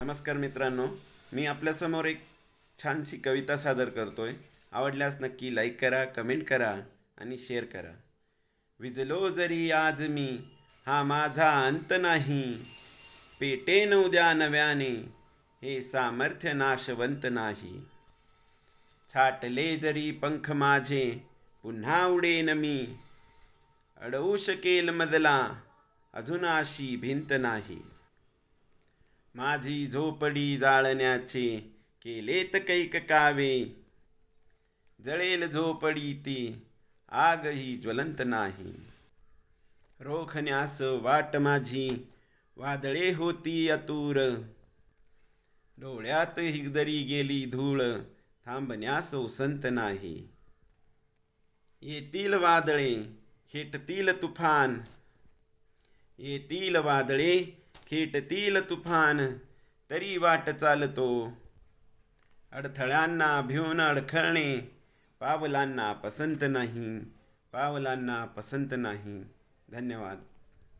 नमस्कार मित्रांनो, मी आपल्यासमोर एक छानशी कविता सादर करतोय. आवडल्यास नक्की लाईक करा, कमेंट करा आणि शेअर करा. विजलो जरी आज मी, हा माझा अंत नाही. पेटेन उद्या नव्याने, हे सामर्थ्य नाशवंत नाही. छाटले जरी पंख माझे, पुन्हा उडेन मी. अडवू शकेल मजला, अजून अशी भिंत नाही. माझी झोपडी जाळण्याचे केलेत कैक कावे. जळेल झोपडी ती, आग ही ज्वलंत नाही. रोखण्यास वाट माझी वादळे होती अतूर. डोळ्यात हिगदरी गेली धूळ, थांबण्यास ओसंत नाही. येतील वादळे, खेटतील तुफान. येतील वादळे, खेटतील तुफान, तरी वाट चालतो. अडथळ्यांना भिवून अडखळणे, पावलांना पसंत नाही. पावलांना पसंत नाही. धन्यवाद.